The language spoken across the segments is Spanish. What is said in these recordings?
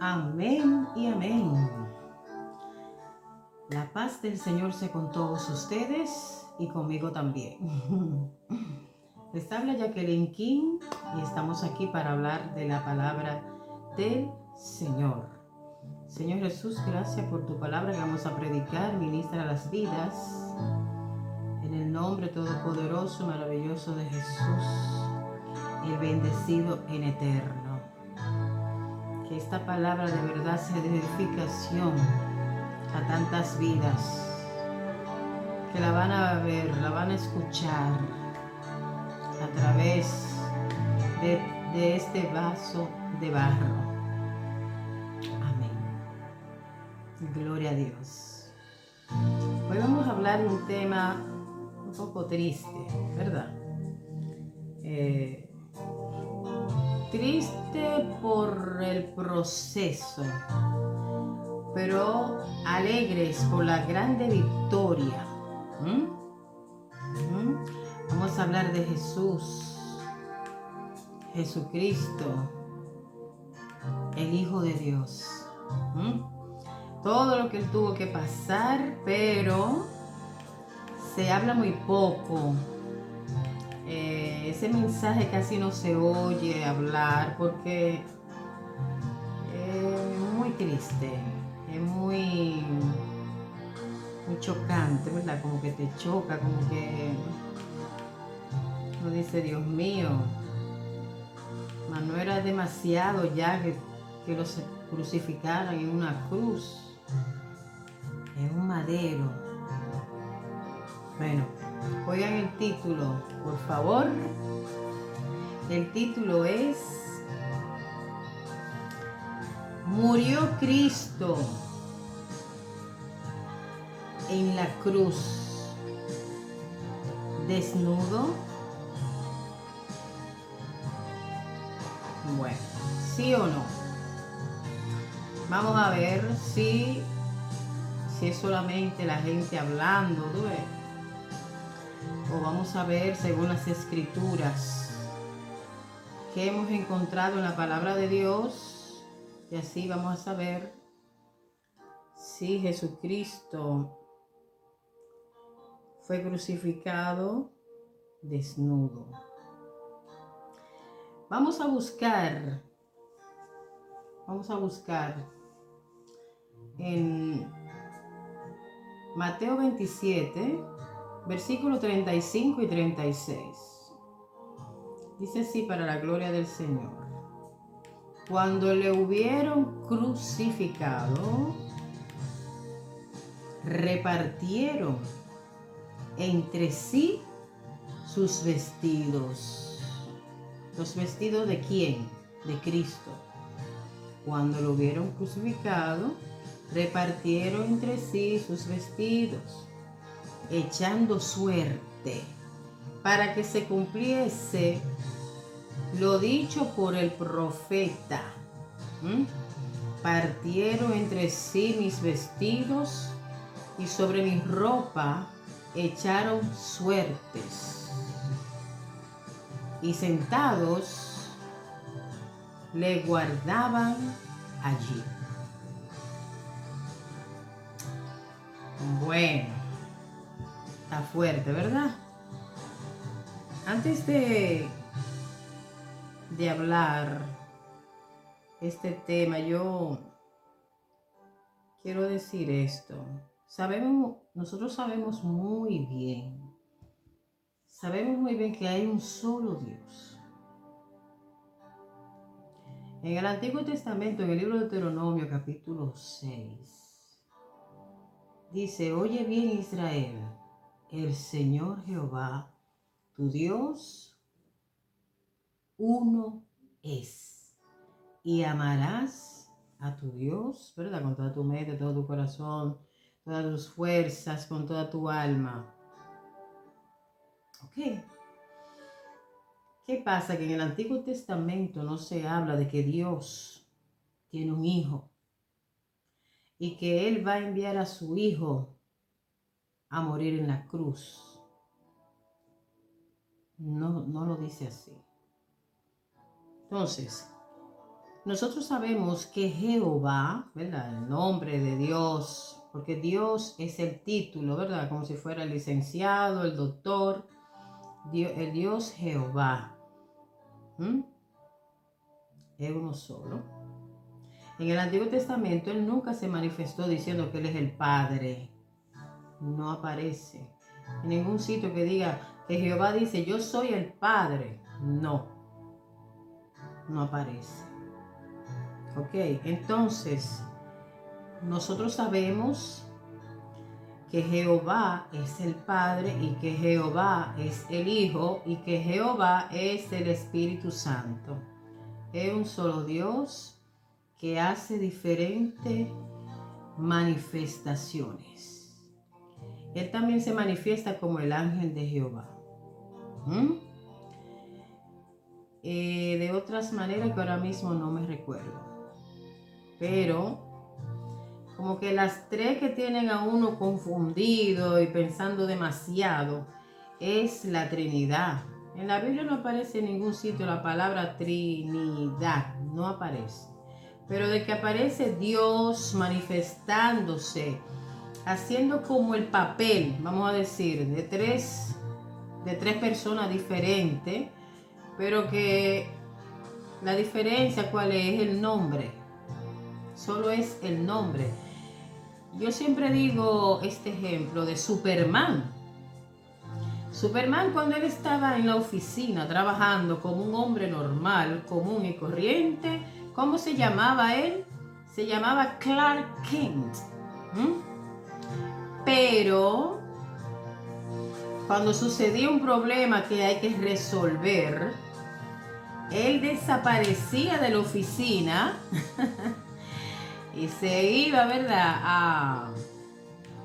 Amén y amén. La paz del Señor sea con todos ustedes y conmigo también. Les habla Jacqueline King y estamos aquí para hablar de la palabra del Señor. Señor Jesús, gracias por tu palabra que vamos a predicar. Ministra las vidas. En el nombre todopoderoso, maravilloso de Jesús, el bendecido en eterno. Que esta palabra de verdad sea de edificación a tantas vidas que la van a ver, la van a escuchar a través de este vaso de barro. Amén. Gloria a Dios. Hoy vamos a hablar de un tema un poco triste, ¿verdad? Triste por el proceso, pero alegres por la grande victoria. Vamos a hablar de Jesús, Jesucristo, el Hijo de Dios. Todo lo que Él tuvo que pasar, pero se habla muy poco. Ese mensaje casi no se oye hablar porque es muy triste, es muy chocante, ¿verdad? Como que te choca, como que uno dice, Dios mío, no era demasiado ya que los crucificaran en una cruz, en un madero. Bueno, oigan el título, por favor. El título es Murió Cristo en la cruz, desnudo. Bueno, ¿sí o no? Vamos a ver si es solamente la gente hablando, ¿tú ves? O vamos a ver según las escrituras que hemos encontrado en la palabra de Dios, y así vamos a saber si Jesucristo fue crucificado desnudo. Vamos a buscar en Mateo 27, versículos 35 y 36. Dice así, para la gloria del Señor. Cuando le hubieron crucificado, repartieron entre sí sus vestidos. ¿Los vestidos de quién? De Cristo. Cuando lo hubieron crucificado, repartieron entre sí sus vestidos, echando suerte, para que se cumpliese lo dicho por el profeta. Partieron entre sí mis vestidos y sobre mi ropa echaron suertes. Y sentados le guardaban allí. Bueno, está fuerte, ¿verdad? Antes de hablar este tema, yo quiero decir esto. Nosotros sabemos muy bien que hay un solo Dios. En el Antiguo Testamento, en el libro de Deuteronomio, capítulo 6, dice, oye bien Israel, el Señor Jehová, tu Dios, uno es, y amarás a tu Dios, ¿verdad? Con toda tu mente, todo tu corazón, todas tus fuerzas, con toda tu alma. ¿Ok? ¿Qué pasa? Que en el Antiguo Testamento no se habla de que Dios tiene un hijo y que Él va a enviar a su hijo a morir en la cruz. No lo dice así. Entonces, Nosotros sabemos que Jehová, ¿verdad? El nombre de Dios, porque Dios es el título, ¿verdad? Como si fuera el licenciado, el doctor, el Dios Jehová. Es uno solo. En el Antiguo Testamento Él nunca se manifestó diciendo que Él es el Padre. No aparece en ningún sitio que diga que Jehová dice yo soy el Padre. No, no aparece. Ok, entonces nosotros sabemos que Jehová es el Padre y que Jehová es el Hijo y que Jehová es el Espíritu Santo. Es un solo Dios que hace diferentes manifestaciones. Él también se manifiesta como el ángel de Jehová. De otras maneras que ahora mismo no me recuerdo. Pero como que las tres que tienen a uno confundido y pensando demasiado es la Trinidad. En la Biblia no aparece en ningún sitio la palabra Trinidad, no aparece. Pero de que aparece Dios manifestándose, haciendo como el papel, vamos a decir, de tres personas diferentes, pero que la diferencia cuál es el nombre. Solo es el nombre. Yo siempre digo este ejemplo de Superman. Superman, cuando él estaba en la oficina trabajando como un hombre normal, común y corriente, ¿cómo se llamaba él? Se llamaba Clark Kent. Pero cuando sucedía un problema que hay que resolver, él desaparecía de la oficina y se iba, ¿verdad?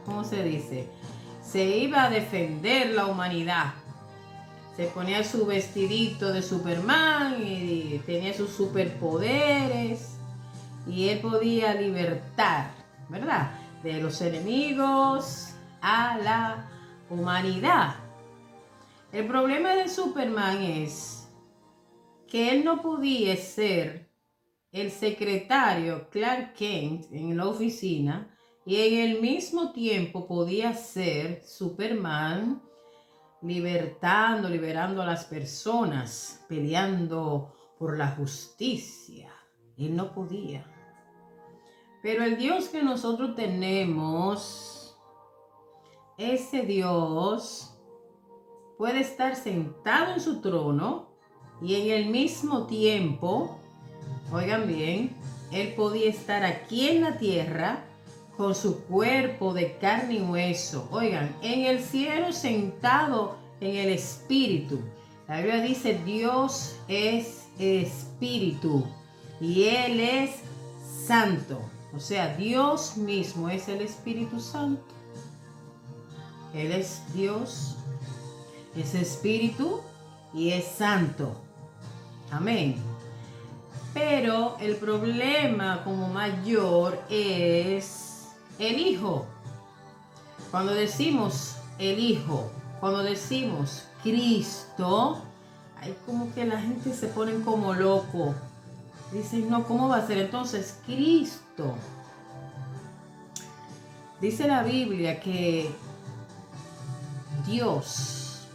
¿Cómo se dice? Se iba a defender la humanidad. Se ponía su vestidito de Superman y tenía sus superpoderes y él podía libertar, ¿verdad? De los enemigos a la humanidad. El problema de Superman es que él no podía ser el secretario Clark Kent en la oficina y en el mismo tiempo podía ser Superman liberando a las personas, peleando por la justicia. Él no podía. Pero el Dios que nosotros tenemos, ese Dios puede estar sentado en su trono y en el mismo tiempo, oigan bien, Él podía estar aquí en la tierra con su cuerpo de carne y hueso. Oigan, en el cielo sentado en el espíritu. La Biblia dice Dios es espíritu y Él es santo. O sea, Dios mismo es el Espíritu Santo. Él es Dios, es espíritu y es santo. Amén. Pero el problema como mayor es el Hijo. Cuando decimos el Hijo, cuando decimos Cristo, hay como que la gente se pone como loco. Dicen, no, ¿cómo va a ser entonces Cristo? Dice la Biblia que Dios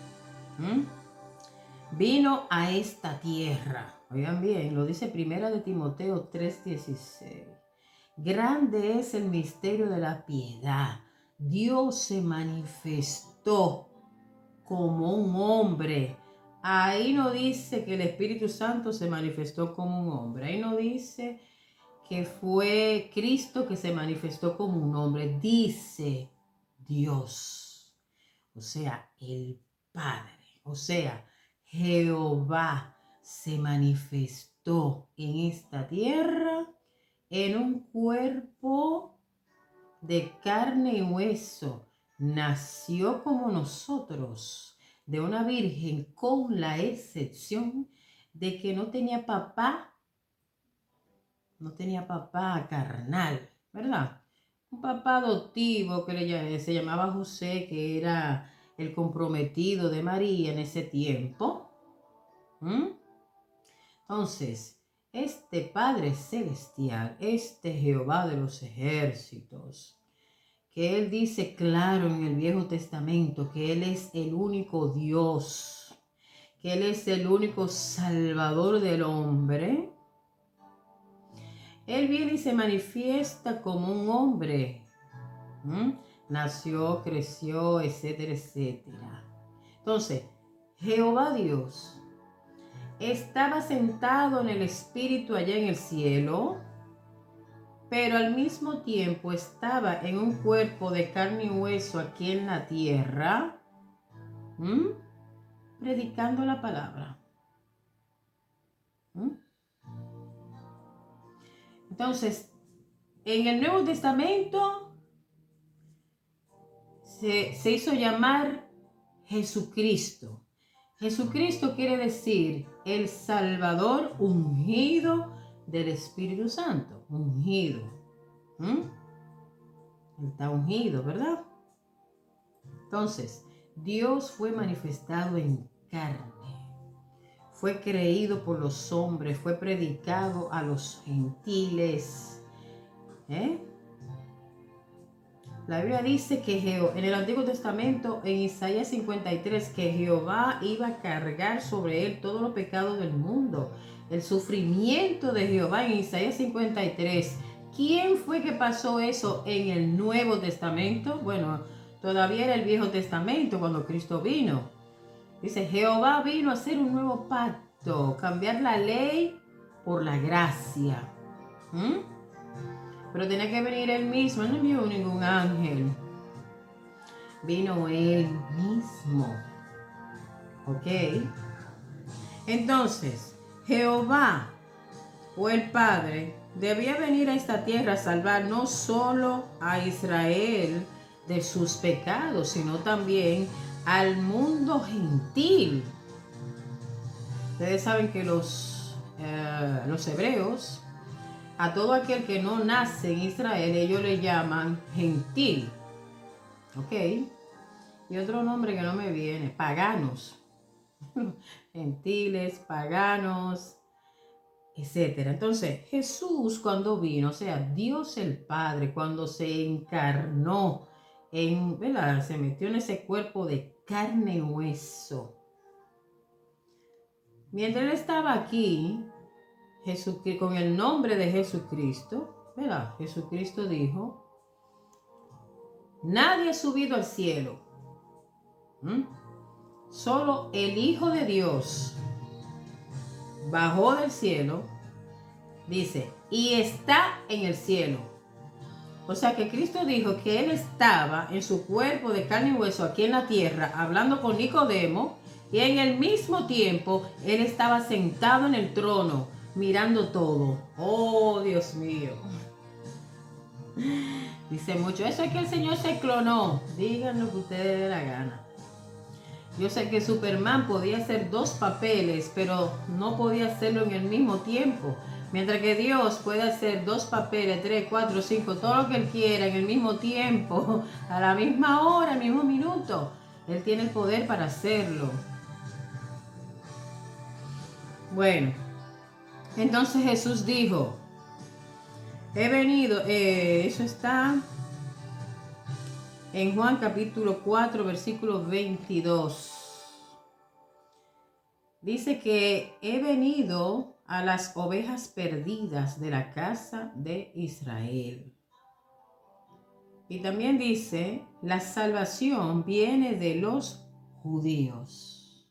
vino a esta tierra. Oigan bien, lo dice Primera de Timoteo 3:16. Grande es el misterio de la piedad. Dios se manifestó como un hombre. Ahí no dice que el Espíritu Santo se manifestó como un hombre. Ahí no dice que fue Cristo que se manifestó como un hombre. Dice Dios. O sea, el Padre. O sea, Jehová se manifestó en esta tierra en un cuerpo de carne y hueso. Nació como nosotros, de una virgen, con la excepción de que no tenía papá carnal, ¿verdad? Un papá adoptivo que se llamaba José, que era el comprometido de María en ese tiempo. Entonces, este Padre Celestial, este Jehová de los ejércitos, que Él dice claro en el Viejo Testamento que Él es el único Dios, que Él es el único Salvador del hombre, Él viene y se manifiesta como un hombre. Nació, creció, etcétera, etcétera. Entonces, Jehová Dios estaba sentado en el Espíritu allá en el cielo, pero al mismo tiempo estaba en un cuerpo de carne y hueso aquí en la tierra, predicando la palabra. Entonces, en el Nuevo Testamento se hizo llamar Jesucristo. Jesucristo quiere decir el Salvador ungido del Espíritu Santo. Ungido. Él está ungido, ¿verdad? Entonces, Dios fue manifestado en carne. Fue creído por los hombres. Fue predicado a los gentiles. La Biblia dice que en el Antiguo Testamento, en Isaías 53, que Jehová iba a cargar sobre él todos los pecados del mundo. El sufrimiento de Jehová en Isaías 53. ¿Quién fue que pasó eso en el Nuevo Testamento? Bueno, todavía era el Viejo Testamento cuando Cristo vino. Dice, Jehová vino a hacer un nuevo pacto, cambiar la ley por la gracia. Pero tenía que venir él mismo, él no envió ningún ángel. Vino él mismo. ¿Ok? Entonces, Jehová o el Padre debía venir a esta tierra a salvar no solo a Israel de sus pecados, sino también al mundo gentil. Ustedes saben que los hebreos, a todo aquel que no nace en Israel, ellos le llaman gentil. ¿Ok? Y otro nombre que no me viene, paganos. Gentiles, paganos, etc. Entonces, Jesús cuando vino, o sea, Dios el Padre, cuando se encarnó, ¿verdad? Se metió en ese cuerpo de carne y hueso. Mientras él estaba aquí, con el nombre de Jesucristo, ¿verdad? Jesucristo dijo, nadie ha subido al cielo, solo el Hijo de Dios bajó del cielo, dice, y está en el cielo. O sea que Cristo dijo que Él estaba en su cuerpo de carne y hueso aquí en la tierra, hablando con Nicodemo, y en el mismo tiempo Él estaba sentado en el trono, mirando todo. Oh, Dios mío. Dice mucho, eso es que el Señor se clonó. Digan lo que ustedes den la gana. Yo sé que Superman podía hacer dos papeles, pero no podía hacerlo en el mismo tiempo. Mientras que Dios puede hacer dos papeles, 3, 4, 5, todo lo que Él quiera en el mismo tiempo, a la misma hora, al mismo minuto. Él tiene el poder para hacerlo. Bueno, entonces Jesús dijo, he venido, eso está en Juan capítulo 4, versículo 22. Dice que he venido a las ovejas perdidas de la casa de Israel. Y también dice, la salvación viene de los judíos.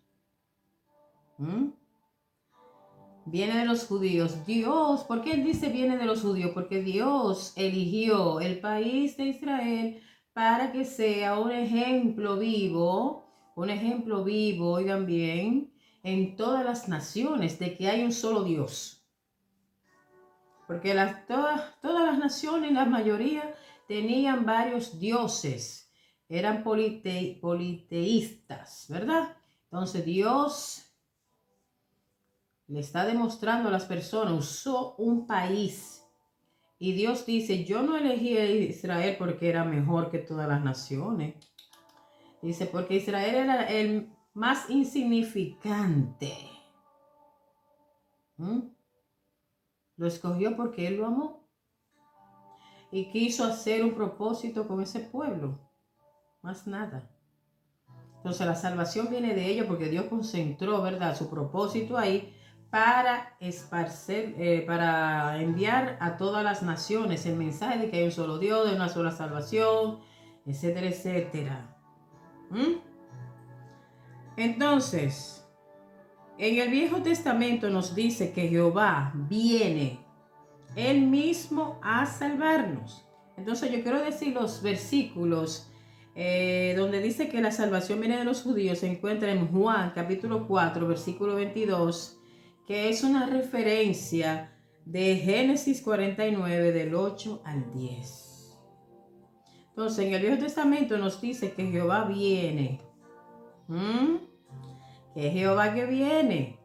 Viene de los judíos. Dios, ¿por qué él dice viene de los judíos? Porque Dios eligió el país de Israel para que sea un ejemplo vivo, oigan bien, en todas las naciones de que hay un solo Dios. Porque todas las naciones, la mayoría, tenían varios dioses. Eran politeístas, ¿verdad? Entonces Dios le está demostrando a las personas, usó un país. Y Dios dice, yo no elegí a Israel porque era mejor que todas las naciones. Dice, porque Israel era el más insignificante. Lo escogió porque Él lo amó y quiso hacer un propósito con ese pueblo, más nada. Entonces la salvación viene de ellos porque Dios concentró, ¿verdad?, su propósito ahí para esparcer, para enviar a todas las naciones el mensaje de que hay un solo Dios, de una sola salvación, etcétera, etcétera. Entonces, en el Viejo Testamento nos dice que Jehová viene Él mismo a salvarnos. Entonces yo quiero decir los versículos donde dice que la salvación viene de los judíos. Se encuentra en Juan capítulo 4 versículo 22, que es una referencia de Génesis 49 del 8 al 10. Entonces en el Viejo Testamento nos dice que Jehová viene. Que Jehová que viene.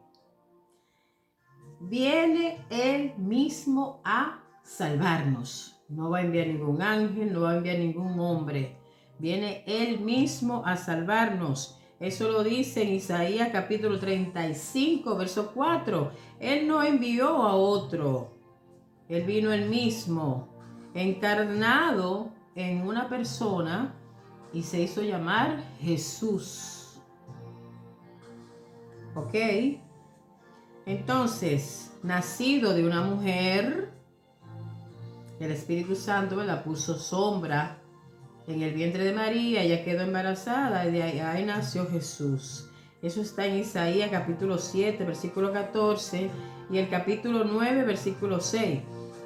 Viene Él mismo a salvarnos. No va a enviar ningún ángel, no va a enviar ningún hombre. Viene Él mismo a salvarnos. Eso lo dice en Isaías capítulo 35, verso 4. Él no envió a otro. Él vino Él mismo, encarnado en una persona y se hizo llamar Jesús. ¿Ok? Entonces, nacido de una mujer, el Espíritu Santo la puso sombra en el vientre de María, ella quedó embarazada y de ahí nació Jesús. Eso está en Isaías capítulo 7, versículo 14 y el capítulo 9, versículo 6.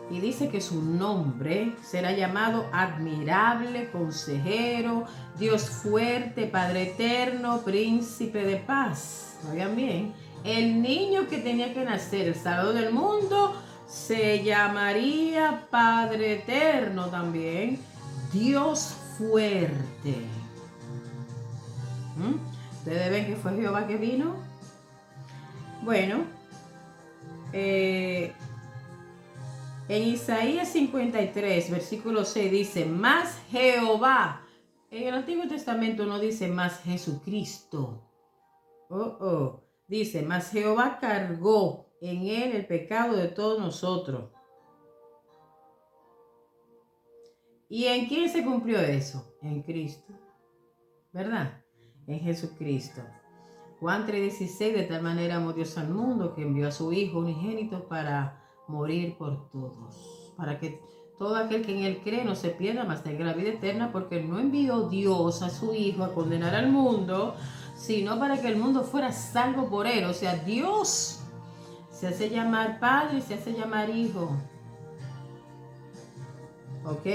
Y dice que su nombre será llamado Admirable, Consejero, Dios Fuerte, Padre Eterno, Príncipe de Paz. Oigan bien, el niño que tenía que nacer, el Salvador del mundo, se llamaría Padre Eterno también, Dios Fuerte. ¿Ustedes ven que fue Jehová que vino? Bueno, en Isaías 53, versículo 6 dice, más Jehová. En el Antiguo Testamento no dice más Jesucristo. Dice, más Jehová cargó en él el pecado de todos nosotros. ¿Y en quién se cumplió eso? En Cristo. ¿Verdad? En Jesucristo. Juan 3:16, de tal manera amó Dios al mundo que envió a su Hijo unigénito para morir por todos. Para que todo aquel que en él cree no se pierda, mas tenga la vida eterna, porque no envió Dios a su Hijo a condenar al mundo, sino para que el mundo fuera salvo por él. O sea, Dios se hace llamar Padre y se hace llamar Hijo. ¿Ok?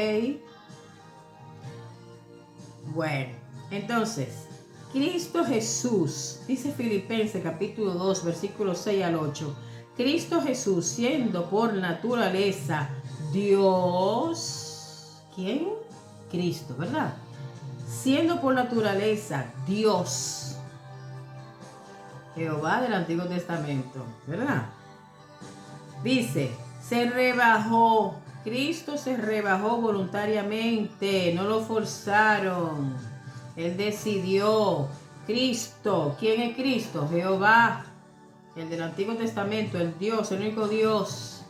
Bueno, entonces, Cristo Jesús, dice Filipenses capítulo 2, versículos 6 al 8. Cristo Jesús, siendo por naturaleza Dios, ¿quién? Cristo, ¿verdad? Siendo por naturaleza Dios, Jehová del Antiguo Testamento, ¿verdad? Dice, se rebajó, Cristo se rebajó voluntariamente, no lo forzaron. Él decidió. Cristo, ¿quién es Cristo? Jehová, el del Antiguo Testamento, el Dios, el único Dios.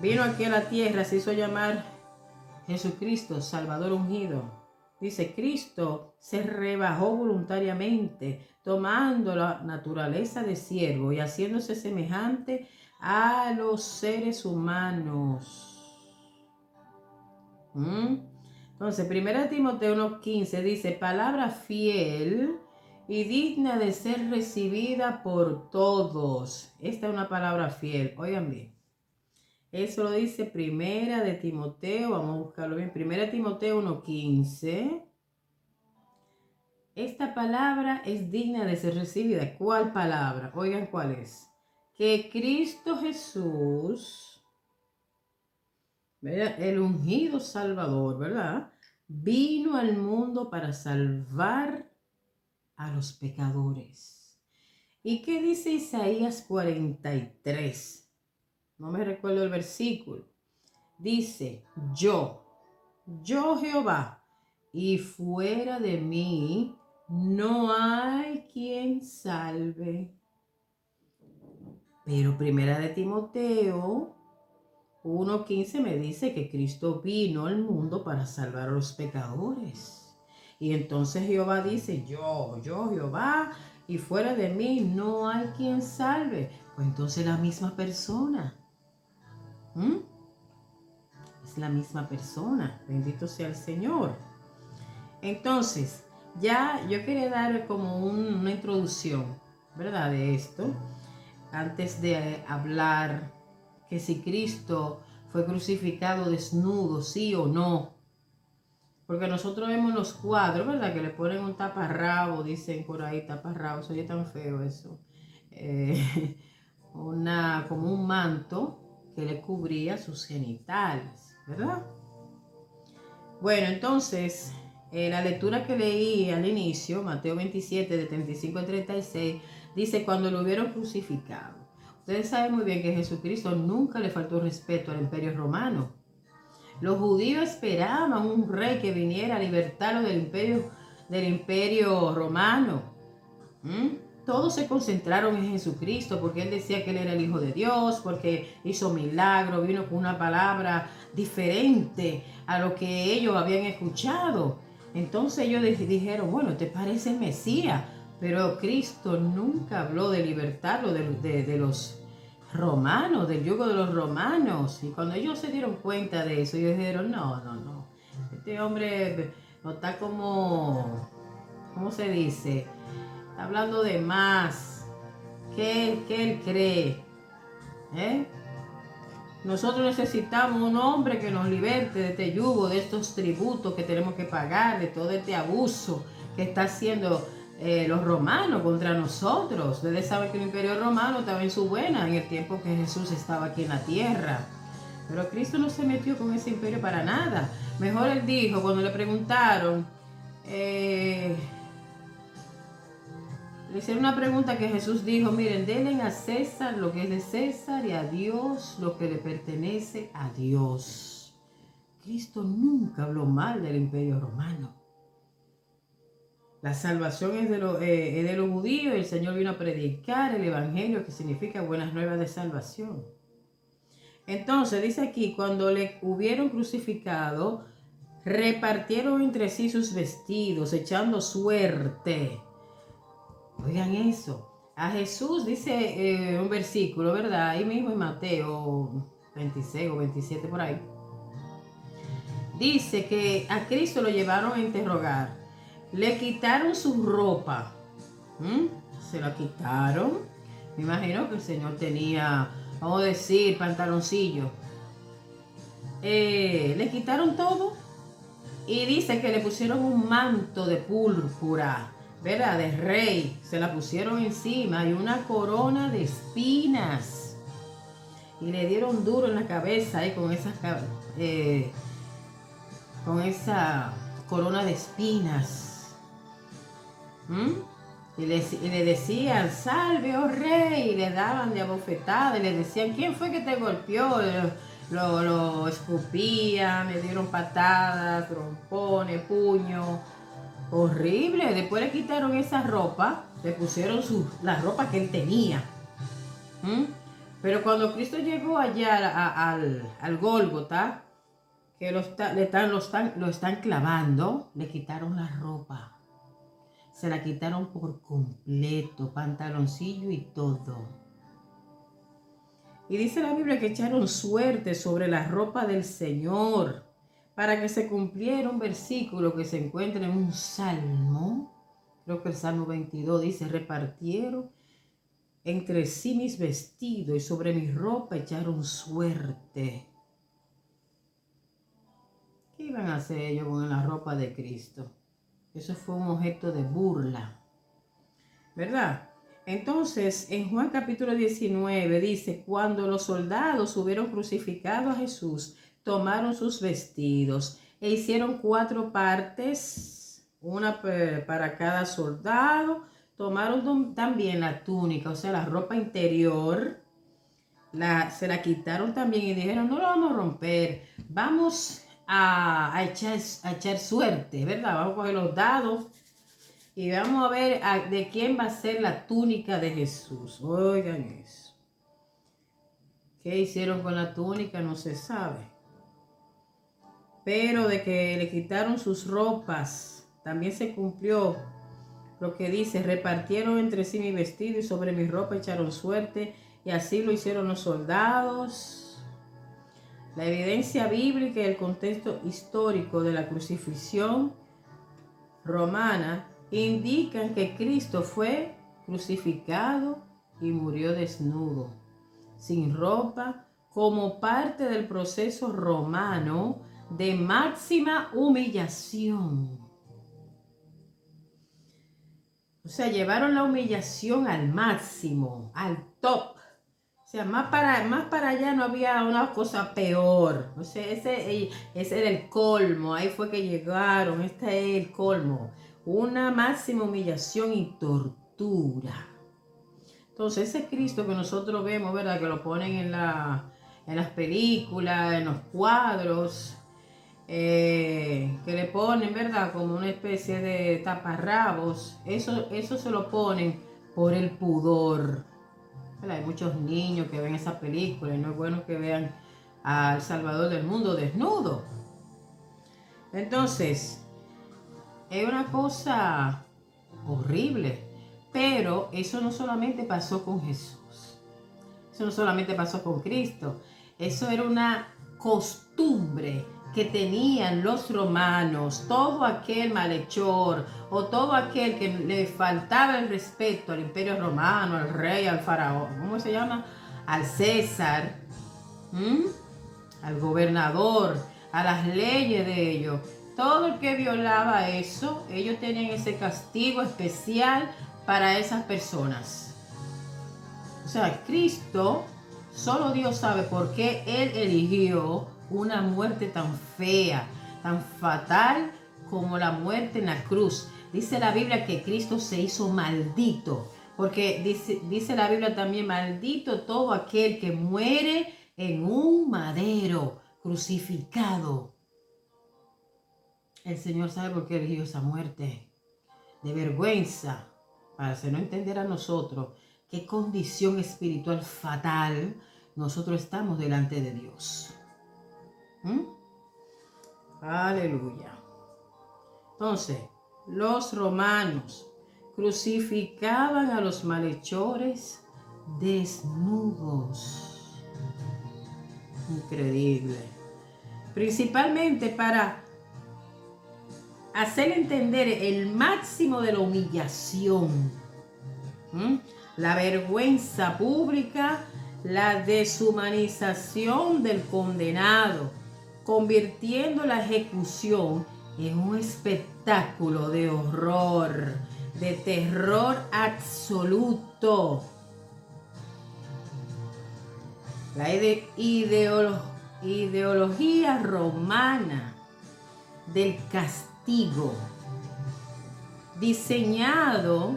Vino aquí a la tierra, se hizo llamar Jesucristo, Salvador ungido. Dice, Cristo se rebajó voluntariamente, tomando la naturaleza de siervo y haciéndose semejante a los seres humanos. Entonces, 1 Timoteo 1:15 dice, palabra fiel y digna de ser recibida por todos. Esta es una palabra fiel, oigan bien. Eso lo dice 1 de Timoteo, vamos a buscarlo bien, 1 Timoteo 1:15. Esta palabra es digna de ser recibida. ¿Cuál palabra? Oigan cuál es. Que Cristo Jesús, ¿verdad?, el ungido Salvador, ¿verdad?, vino al mundo para salvar a los pecadores. ¿Y qué dice Isaías 43? No me recuerdo el versículo. Dice, yo Jehová, y fuera de mí no hay quien salve. Pero Primera de Timoteo 1:15 me dice que Cristo vino al mundo para salvar a los pecadores. Y entonces Jehová dice, yo Jehová, y fuera de mí no hay quien salve. Pues entonces la misma persona. Es la misma persona. Bendito sea el Señor. Entonces, ya yo quería dar como una introducción, ¿verdad? De esto, antes de hablar que si Cristo fue crucificado desnudo, sí o no. Porque nosotros vemos los cuadros, ¿verdad? Que le ponen un taparrabo, dicen por ahí taparrabo, se oye tan feo eso. Como un manto que le cubría sus genitales, ¿verdad? Bueno, entonces, la lectura que leí al inicio, Mateo 27, de 35 al 36, dice, cuando lo hubieron crucificado. Ustedes saben muy bien que Jesucristo nunca le faltó respeto al imperio romano. Los judíos esperaban un rey que viniera a libertarlo del imperio romano. Todos se concentraron en Jesucristo porque él decía que él era el Hijo de Dios, porque hizo milagros, vino con una palabra diferente a lo que ellos habían escuchado. Entonces ellos dijeron, bueno, te parece el Mesías, pero Cristo nunca habló de libertarlo de los romanos, del yugo de los romanos. Y cuando ellos se dieron cuenta de eso, ellos dijeron, no, este hombre no está como, ¿cómo se dice? Está hablando de más. ¿Qué él cree? Nosotros necesitamos un hombre que nos liberte de este yugo, de estos tributos que tenemos que pagar, de todo este abuso que está haciendo los romanos contra nosotros. Ustedes saben que el imperio romano estaba en su buena en el tiempo que Jesús estaba aquí en la tierra. Pero Cristo no se metió con ese imperio para nada. Mejor él dijo, cuando le preguntaron, le hicieron una pregunta que Jesús dijo, miren, denle a César lo que es de César y a Dios lo que le pertenece a Dios. Cristo nunca habló mal del imperio romano. La salvación es de los judíos y el Señor vino a predicar el evangelio, que significa buenas nuevas de salvación. Entonces dice aquí, cuando le hubieron crucificado, repartieron entre sí sus vestidos, echando suerte. Oigan eso. A Jesús dice un versículo, ¿verdad? Ahí mismo en Mateo 26 o 27 por ahí. Dice que a Cristo lo llevaron a interrogar. Le quitaron su ropa. Se la quitaron. Me imagino que el Señor tenía, vamos a decir, pantaloncillo. Le quitaron todo. Y dice que le pusieron un manto de púrpura, ¿verdad? De rey. Se la pusieron encima y una corona de espinas. Y le dieron duro en la cabeza ahí con esa corona de espinas. Y le decían, salve, oh rey. Y le daban de abofetada. Y le decían, ¿quién fue que te golpeó? Lo escupían, le dieron patadas, trompones, puños. Horrible. Después le quitaron esa ropa, le pusieron la ropa que él tenía. Pero cuando Cristo llegó allá al Gólgota, que lo están clavando, le quitaron la ropa. Se la quitaron por completo, pantaloncillo y todo. Y dice la Biblia que echaron suerte sobre la ropa del Señor para que se cumpliera un versículo que se encuentra en un salmo. Creo que el Salmo 22 dice, repartieron entre sí mis vestidos y sobre mi ropa echaron suerte. ¿Qué iban a hacer ellos con la ropa de Cristo? Eso fue un objeto de burla, ¿verdad? Entonces, en Juan capítulo 19 dice, cuando los soldados hubieron crucificado a Jesús, tomaron sus vestidos e hicieron 4 partes, una para cada soldado. Tomaron también la túnica, o sea, la ropa interior, se la quitaron también y dijeron, no lo vamos a romper, vamos a echar suerte, ¿verdad? Vamos a coger los dados y vamos a ver de quién va a ser la túnica de Jesús. Oigan eso. ¿Qué hicieron con la túnica? No se sabe. Pero de que le quitaron sus ropas, también se cumplió lo que dice: repartieron entre sí mi vestido y sobre mi ropa echaron suerte, y así lo hicieron los soldados. La evidencia bíblica y el contexto histórico de la crucifixión romana indican que Cristo fue crucificado y murió desnudo, sin ropa, como parte del proceso romano de máxima humillación. O sea, llevaron la humillación al máximo, al top. O sea, más para allá no había una cosa peor. O sea, ese era el colmo. Ahí fue que llegaron. Este es el colmo. Una máxima humillación y tortura. Entonces, ese Cristo que nosotros vemos, ¿verdad? Que lo ponen en las películas, en los cuadros, que le ponen, ¿verdad? Como una especie de taparrabos. Eso se lo ponen por el pudor. ¿Verdad? Hay muchos niños que ven esa película y no es bueno que vean al Salvador del mundo desnudo. Entonces, es una cosa horrible. Pero eso no solamente pasó con Jesús. Eso no solamente pasó con Cristo. Eso era una costumbre que tenían los romanos. Todo aquel malhechor o todo aquel que le faltaba el respeto al imperio romano, al rey, al faraón, ¿cómo se llama? Al César, al gobernador, a las leyes de ellos. Todo el que violaba eso, ellos tenían ese castigo especial para esas personas. O sea, Cristo, solo Dios sabe por qué Él eligió una muerte tan fea, tan fatal como la muerte en la cruz. Dice la Biblia que Cristo se hizo maldito, porque dice la Biblia también: maldito todo aquel que muere en un madero, crucificado. El Señor sabe por qué eligió esa muerte de vergüenza, para hacernos entender a nosotros qué condición espiritual fatal nosotros estamos delante de Dios. Aleluya. Entonces, los romanos crucificaban a los malhechores desnudos. Increíble. Principalmente para hacer entender el máximo de la humillación, la vergüenza pública, la deshumanización del condenado, convirtiendo la ejecución en un espectáculo de horror, de terror absoluto. La ideología romana del castigo, diseñado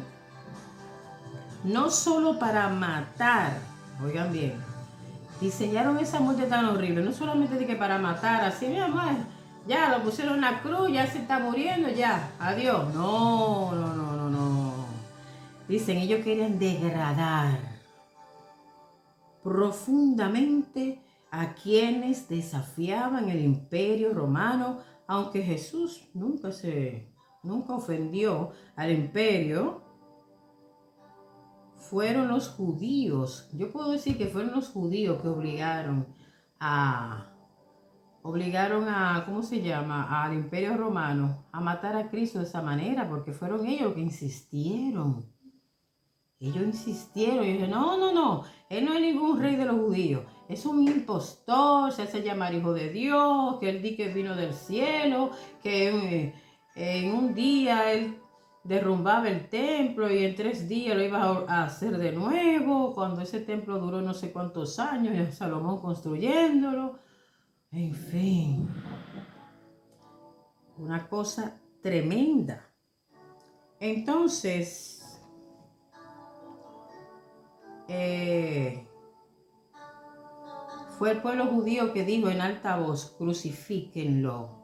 no solo para matar, oigan bien, diseñaron esa muerte tan horrible, no solamente de que para matar, así, mi amor, ya lo pusieron en la cruz, ya se está muriendo, ya, adiós. No. Dicen, ellos querían degradar profundamente a quienes desafiaban el imperio romano, aunque Jesús nunca ofendió al imperio. Fueron los judíos, yo puedo decir que fueron los judíos que obligaron a, ¿cómo se llama?, al imperio romano a matar a Cristo de esa manera, porque fueron ellos los que insistieron. Ellos insistieron y dijeron, no, él no es ningún rey de los judíos, es un impostor, se hace llamar hijo de Dios, que él dice que vino del cielo, que en un día él derrumbaba el templo y en 3 días lo iba a hacer de nuevo, cuando ese templo duró no sé cuántos años, y Salomón construyéndolo. En fin, una cosa tremenda. Entonces, fue el pueblo judío que dijo en alta voz, crucifíquenlo.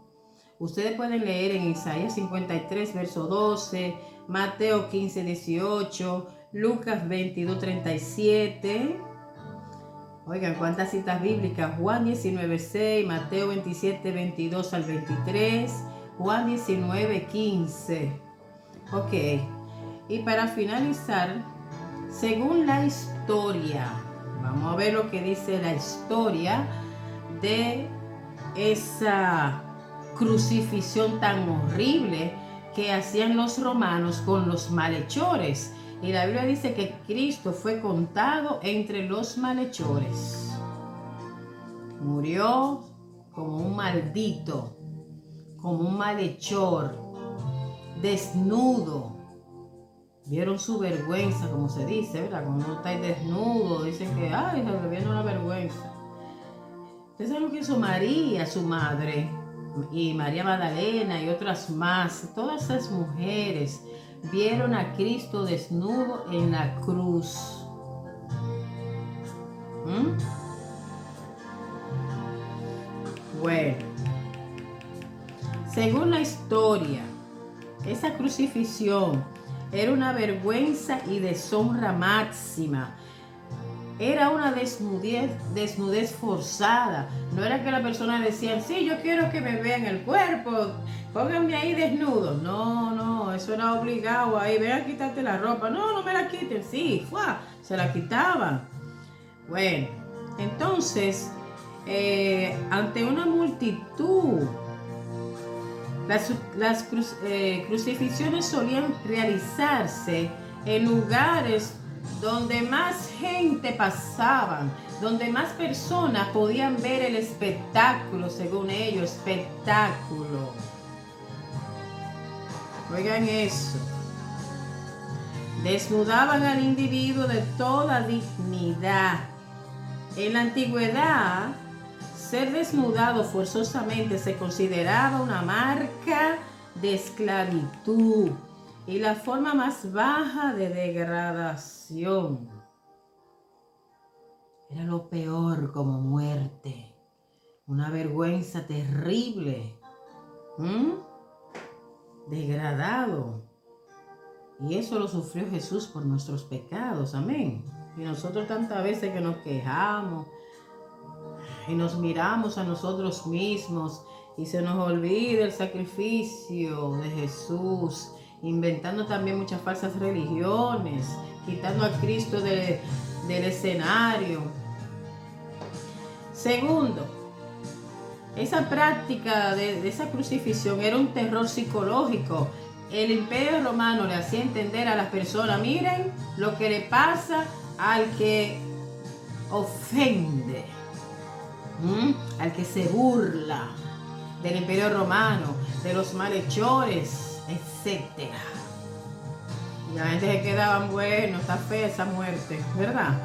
Ustedes pueden leer en Isaías 53, verso 12, Mateo 15, 18, Lucas 22, 37. Oigan, ¿cuántas citas bíblicas? Juan 19:6, Mateo 27:22 al 23, Juan 19:15. Ok. Y para finalizar, según la historia, vamos a ver lo que dice la historia de esa crucifixión tan horrible que hacían los romanos con los malhechores. Y la Biblia dice que Cristo fue contado entre los malhechores. Murió como un maldito, como un malhechor, desnudo. Vieron su vergüenza, como se dice, ¿verdad? Cuando uno está ahí desnudo, dicen que, ay, le viene una vergüenza. ¿Ustedes saben lo que hizo María, su madre? Y María Magdalena y otras más. Todas esas mujeres vieron a Cristo desnudo en la cruz. Bueno, según la historia, esa crucifixión era una vergüenza y deshonra máxima. Era una desnudez forzada. No era que la persona decía, sí, yo quiero que me vean el cuerpo, pónganme ahí desnudo. No, eso era obligado ahí, ven a quitarte la ropa. No me la quiten, sí, se la quitaban. Bueno, entonces, ante una multitud, las crucifixiones solían realizarse en lugares donde más gente pasaban, donde más personas podían ver el espectáculo, según ellos, espectáculo. Oigan eso. Desnudaban al individuo de toda dignidad. En la antigüedad, ser desnudado forzosamente se consideraba una marca de esclavitud y la forma más baja de degradación. Era lo peor como muerte, una vergüenza terrible, degradado. Y eso lo sufrió Jesús por nuestros pecados, amén. Y nosotros tantas veces que nos quejamos y nos miramos a nosotros mismos y se nos olvida el sacrificio de Jesús, inventando también muchas falsas religiones, quitando a Cristo del escenario. Segundo, esa práctica de esa crucifixión era un terror psicológico. El Imperio Romano le hacía entender a las personas, miren lo que le pasa al que ofende, al que se burla del Imperio Romano, de los malhechores, etc. Y la gente se quedaba, bueno, está fea esa muerte, ¿verdad?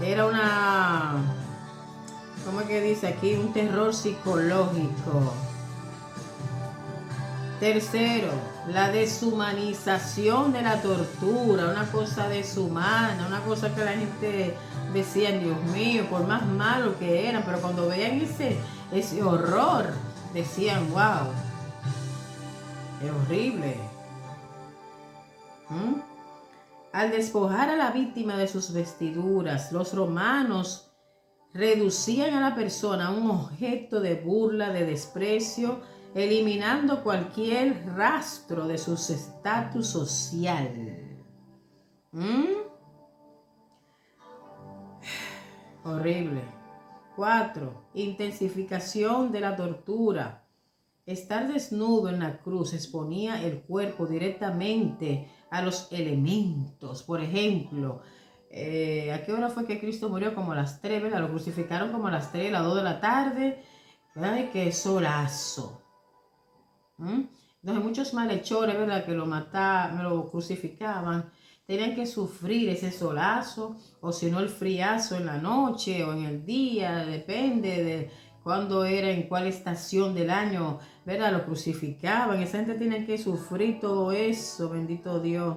Era una, ¿cómo es que dice aquí? Un terror psicológico. Tercero, la deshumanización de la tortura, una cosa deshumana, una cosa que la gente decía, Dios mío, por más malo que eran, pero cuando veían ese horror, decían, wow, es horrible. Al despojar a la víctima de sus vestiduras, los romanos reducían a la persona a un objeto de burla, de desprecio, eliminando cualquier rastro de su estatus social. Horrible. 4. Intensificación de la tortura. Estar desnudo en la cruz exponía el cuerpo directamente a los elementos. Por ejemplo, ¿a qué hora fue que Cristo murió? Como a las 3, ¿verdad? Lo crucificaron como a las 3, a las 2 de la tarde. ¡Ay, qué solazo! Entonces muchos malhechores, ¿verdad? Que lo crucificaban, tenían que sufrir ese solazo, o si no el friazo en la noche o en el día, depende de cuándo era, en cuál estación del año, ¿verdad? Lo crucificaban. Esa gente tiene que sufrir todo eso, bendito Dios.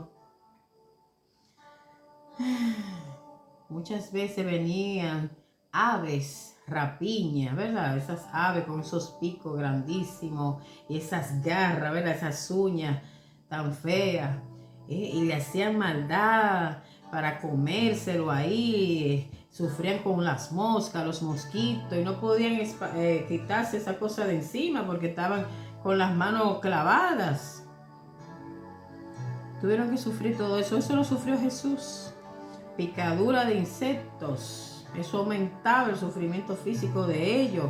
Muchas veces venían aves rapiña, ¿verdad? Esas aves con esos picos grandísimos y esas garras, ¿verdad? Esas uñas tan feas. Y le hacían maldad para comérselo ahí. sufrían con las moscas, los mosquitos, y no podían quitarse esa cosa de encima porque estaban con las manos clavadas. Tuvieron que sufrir todo eso. Eso lo sufrió Jesús. Picadura de insectos. Eso aumentaba el sufrimiento físico de ellos.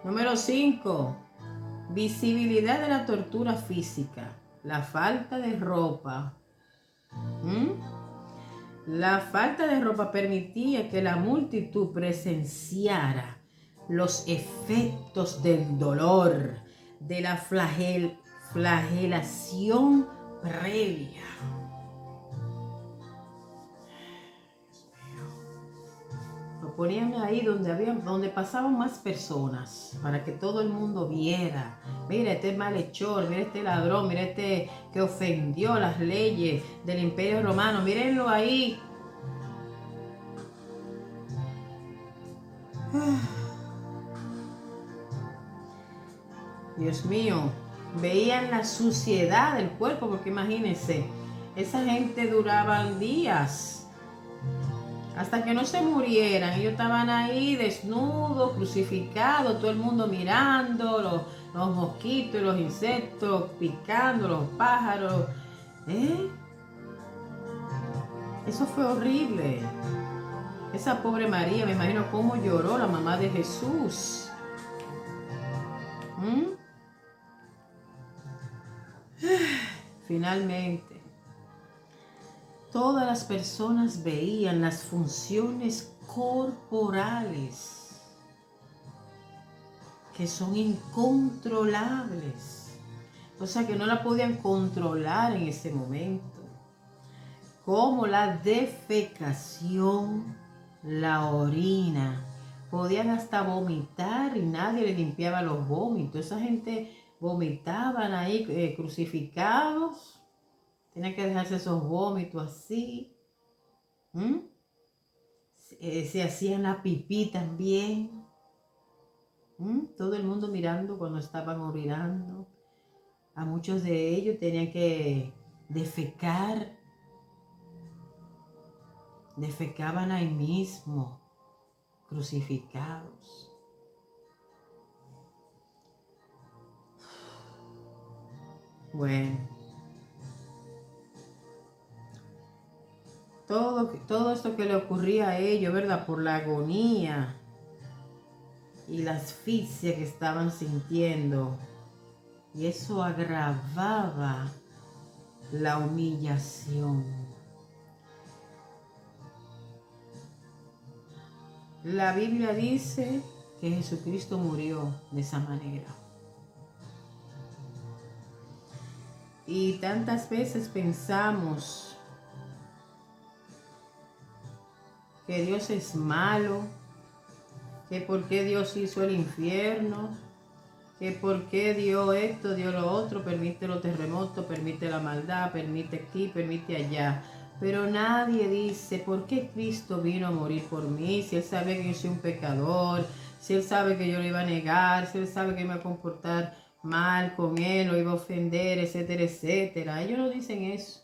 Número 5. Visibilidad de la tortura física. La falta de ropa. La falta de ropa permitía que la multitud presenciara los efectos del dolor, de la flagelación previa. Lo ponían ahí donde pasaban más personas, para que todo el mundo viera. Mira este malhechor, mira este ladrón, mira este que ofendió las leyes del Imperio Romano, mírenlo ahí. Dios mío, veían la suciedad del cuerpo, porque imagínense, esa gente duraban días hasta que no se murieran. Ellos estaban ahí desnudos, crucificados, todo el mundo mirando, los mosquitos, los insectos picando, los pájaros. Eso fue horrible. Esa pobre María, me imagino cómo lloró la mamá de Jesús. Finalmente, todas las personas veían las funciones corporales que son incontrolables, o sea que no la podían controlar en ese momento, como la defecación, la orina. Podían hasta vomitar y nadie le limpiaba los vómitos. Esa gente vomitaban ahí crucificados. Tenían que dejarse esos vómitos así. Se hacían la pipí también. Todo el mundo mirando cuando estaban orinando. A muchos de ellos tenían que defecar. Defecaban ahí mismo, crucificados. Bueno, todo esto que le ocurría a ellos, ¿verdad? Por la agonía y la asfixia que estaban sintiendo. Y eso agravaba la humillación. La Biblia dice que Jesucristo murió de esa manera. Y tantas veces pensamos que Dios es malo, que por qué Dios hizo el infierno, que por qué dio esto, dio lo otro, permite los terremotos, permite la maldad, permite aquí, permite allá. Pero nadie dice, ¿por qué Cristo vino a morir por mí? Si Él sabe que yo soy un pecador, si Él sabe que yo lo iba a negar, si Él sabe que me iba a comportar mal con Él, lo iba a ofender, etcétera, etcétera. Ellos no dicen eso.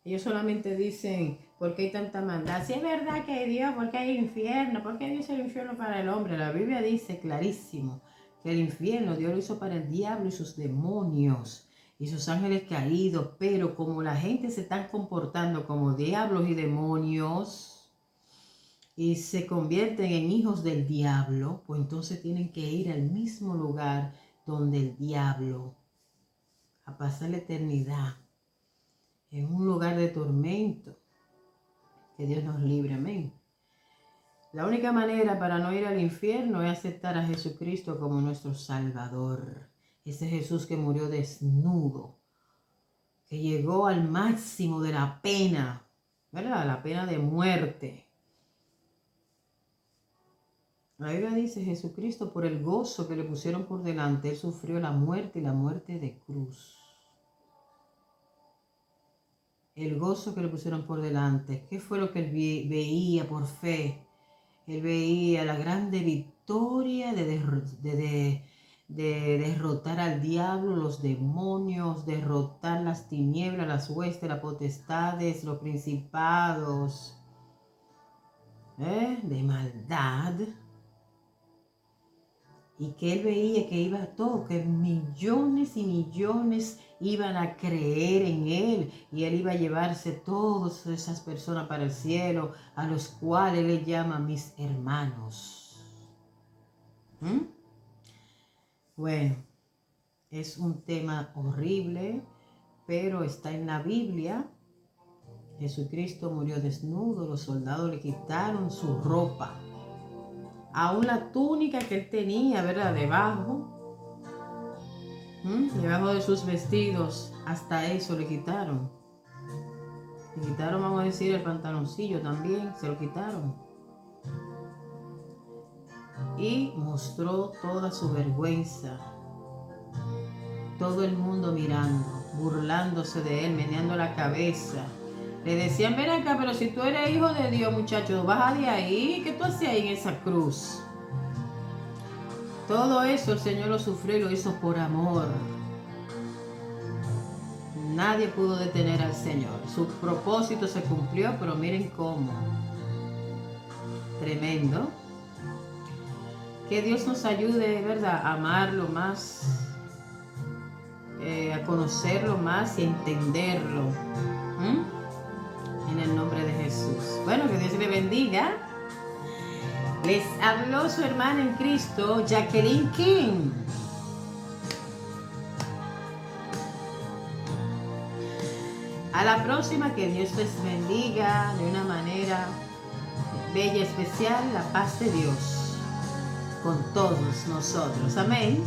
Ellos solamente dicen, ¿por qué hay tanta maldad? Si es verdad que hay Dios, ¿por qué hay infierno? ¿Por qué Dios es el infierno para el hombre? La Biblia dice clarísimo que el infierno Dios lo hizo para el diablo y sus demonios y sus ángeles caídos, pero como la gente se está comportando como diablos y demonios y se convierten en hijos del diablo, pues entonces tienen que ir al mismo lugar donde el diablo, a pasar la eternidad en un lugar de tormento. Que Dios nos libre, amén. La única manera para no ir al infierno es aceptar a Jesucristo como nuestro Salvador. Ese Jesús que murió desnudo, que llegó al máximo de la pena, ¿verdad? La pena de muerte. La Biblia dice, Jesucristo, por el gozo que le pusieron por delante, Él sufrió la muerte y la muerte de cruz. El gozo que le pusieron por delante. ¿Qué fue lo que Él veía por fe? Él veía la grande victoria de derrotar al diablo, los demonios, derrotar las tinieblas, las huestes, las potestades, los principados. de maldad, y que él veía que iba todo, que millones y millones iban a creer en él, y él iba a llevarse todas esas personas para el cielo, a los cuales él llama mis hermanos. Bueno, es un tema horrible, pero está en la Biblia. Jesucristo murió desnudo, los soldados le quitaron su ropa, aún la túnica que él tenía, ¿verdad? Debajo de sus vestidos, hasta eso le quitaron. Le quitaron, vamos a decir, el pantaloncillo también, se lo quitaron. Y mostró toda su vergüenza. Todo el mundo mirando, burlándose de él, meneando la cabeza. Le decían, ven acá, pero si tú eres hijo de Dios, muchacho, baja de ahí. ¿Qué tú hacías ahí en esa cruz? Todo eso el Señor lo sufrió y lo hizo por amor. Nadie pudo detener al Señor. Su propósito se cumplió, pero miren cómo. Tremendo. Que Dios nos ayude, ¿verdad?, a amarlo más, a conocerlo más y a entenderlo. En el nombre de Jesús. Bueno, que Dios le bendiga. Les habló su hermana en Cristo, Jacqueline King. A la próxima, que Dios les bendiga de una manera bella y especial. La paz de Dios con todos nosotros. Amén.